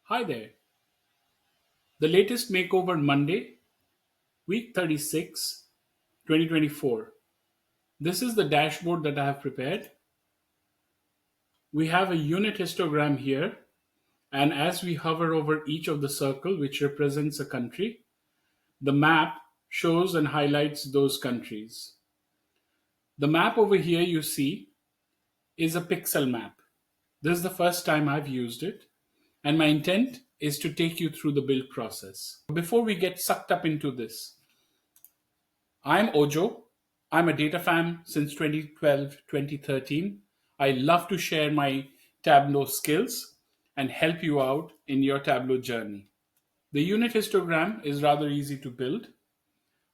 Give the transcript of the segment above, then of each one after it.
Hi there. The latest Makeover Monday, week 36, 2024. This is the dashboard that I have prepared. We have a unit histogram here, and as we hover over each of the circle, which represents a country, the map shows and highlights those countries. The map over here you see is a pixel map. This is the first time I've used it, and my intent is to take you through the build process. Before we get sucked up into this, I'm Ojo. I'm a data fan since 2012, 2013. I love to share my Tableau skills and help you out in your Tableau journey. The unit histogram is rather easy to build.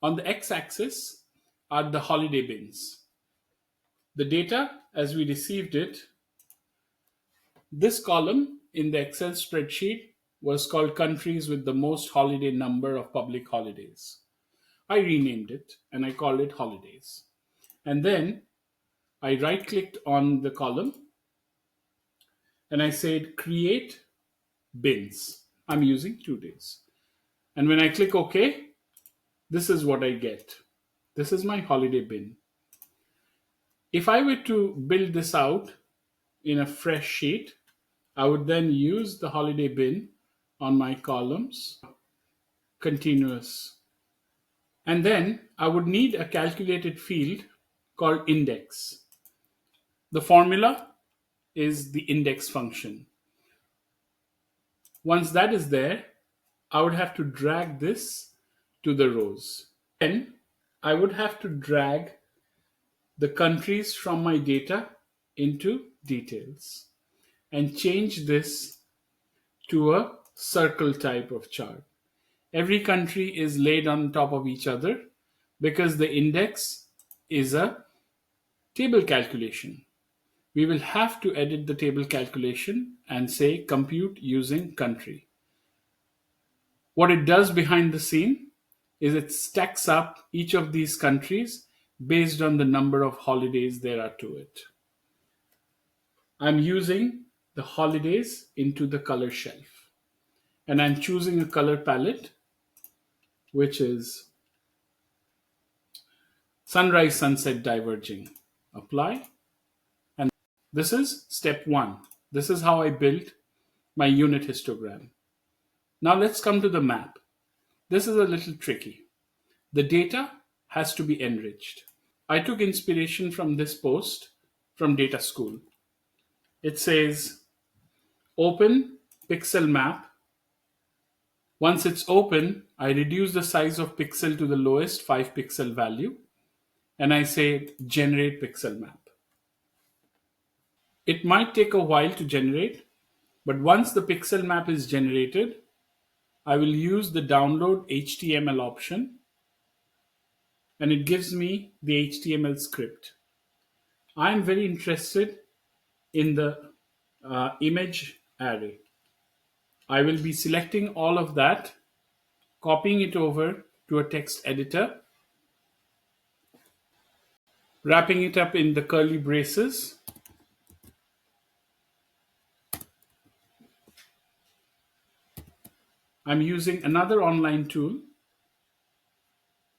On the x-axis are the holiday bins. The data as we received it, this column in the Excel spreadsheet was called countries with the most holiday number of public holidays. I renamed it and I called it holidays. And then I right clicked on the column and I said create bins. I'm using 2 days. And when I click OK, this is what I get. This is my holiday bin. If I were to build this out in a fresh sheet, I would then use the holiday bin on my columns, continuous. And then I would need a calculated field called index. The formula is the index function. Once that is there, I would have to drag this to the rows. Then I would have to drag the countries from my data into details and change this to a circle type of chart. Every country is laid on top of each other because the index is a table calculation. We will have to edit the table calculation and say compute using country. What it does behind the scene is it stacks up each of these countries based on the number of holidays there are to it. I'm using the holidays into the color shelf, and I'm choosing a color palette which is sunrise, sunset, diverging. Apply. And this is step one. This is how I built my unit histogram. Now let's come to the map. This is a little tricky. The data has to be enriched. I took inspiration from this post from Data School. It says, open pixel map. Once it's open, I reduce the size of pixel to the lowest 5 pixel value, and I say generate pixel map. It might take a while to generate, but once the pixel map is generated, I will use the download HTML option, and it gives me the HTML script. I'm very interested in the image array. I will be selecting all of that, copying it over to a text editor, wrapping it up in the curly braces, I'm using another online tool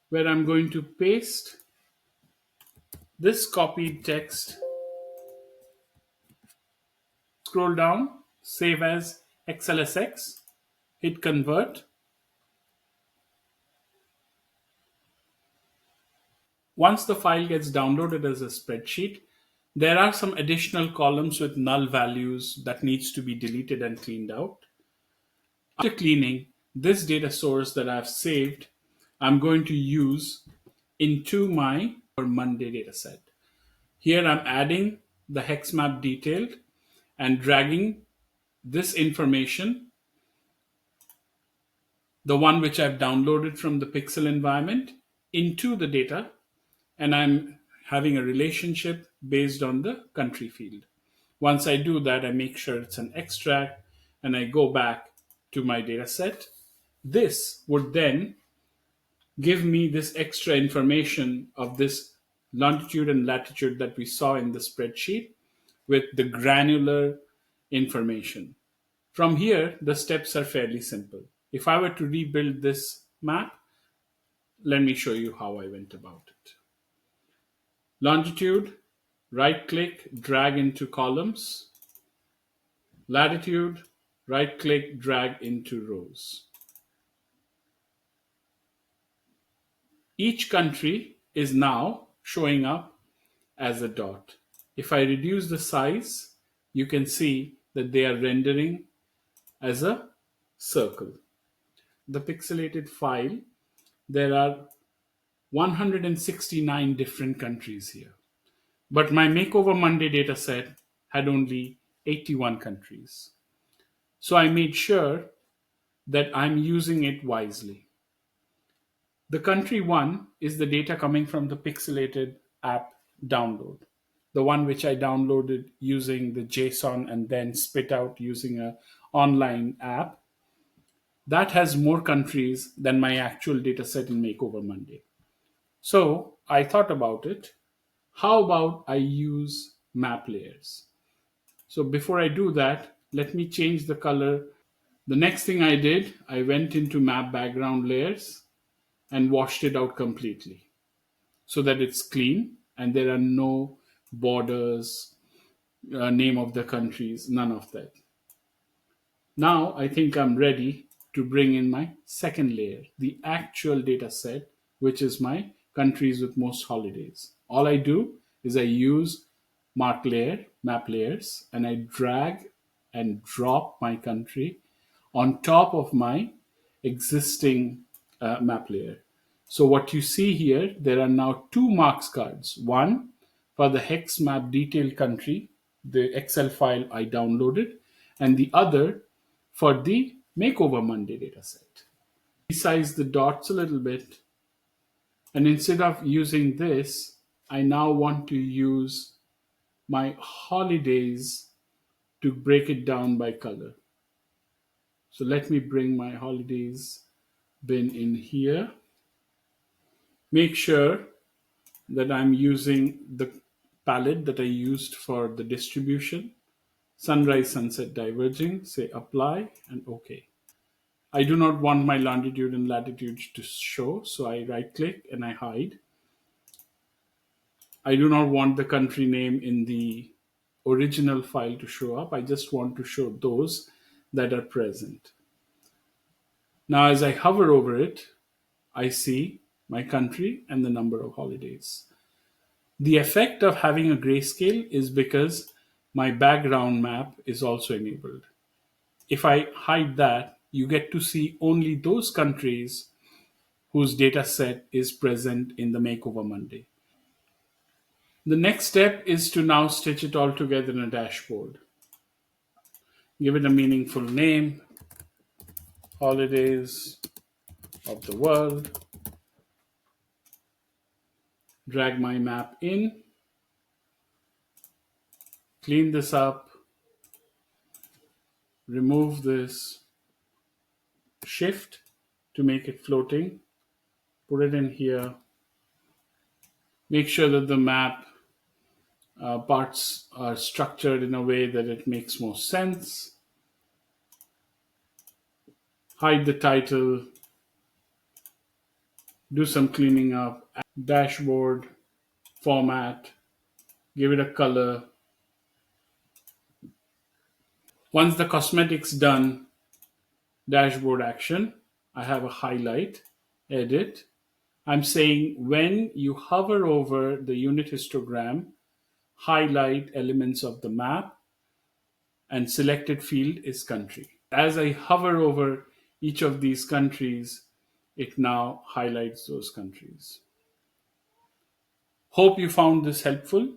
where I'm going to paste this copied text, scroll down, save as XLSX, hit convert. Once the file gets downloaded as a spreadsheet, there are some additional columns with null values that needs to be deleted and cleaned out. After cleaning, this data source that I've saved, I'm going to use into my Monday dataset. Here I'm adding the hex map detailed and dragging this information, the one which I've downloaded from the pixel environment, into the data, and I'm having a relationship based on the country field. Once I do that, I make sure it's an extract and I go back to my data set. This would then give me this extra information of this longitude and latitude that we saw in the spreadsheet with the granular information. From here, the steps are fairly simple. If I were to rebuild this map, let me show you how I went about it. Longitude, right click, drag into columns. Latitude, right click, drag into rows. Each country is now showing up as a dot. If I reduce the size, you can see that they are rendering as a circle. The pixelated file, there are 169 different countries here. But my Makeover Monday dataset had only 81 countries. So I made sure that I'm using it wisely. The country one is the data coming from the pixelated app download, the one which I downloaded using the JSON and then spit out using an online app. That has more countries than my actual dataset in Makeover Monday. So I thought about it. How about I use map layers? So before I do that, let me change the color. The next thing I did, I went into map background layers and washed it out completely so that it's clean and there are no borders, name of the countries, none of that. Now I think I'm ready to bring in my second layer, the actual data set, which is my countries with most holidays. All I do is I use mark layer, map layers, and I drag and drop my country on top of my existing map layer. So what you see here, there are now two marks cards. One for the hex map detailed country, the Excel file I downloaded, and the other for the Makeover Monday dataset. Resize the dots a little bit, and instead of using this, I now want to use my holidays to break it down by color. So let me bring my holidays bin in here. Make sure that I'm using the palette that I used for the distribution. Sunrise, sunset, diverging, say apply and OK. I do not want my longitude and latitude to show, so I right click and I hide. I do not want the country name in the original file to show up. I just want to show those that are present. Now, as I hover over it, I see my country and the number of holidays. The effect of having a grayscale is because my background map is also enabled. If I hide that, you get to see only those countries whose data set is present in the Makeover Monday. The next step is to now stitch it all together in a dashboard. Give it a meaningful name, holidays of the world. Drag my map in, clean this up, remove this shift to make it floating, put it in here, make sure that the map parts are structured in a way that it makes more sense. Hide the title, do some cleaning up, dashboard, format, give it a color. Once the cosmetics done, dashboard action, I have a highlight, edit. I'm saying when you hover over the unit histogram, highlight elements of the map, and selected field is country. As I hover over each of these countries, it now highlights those countries. Hope you found this helpful.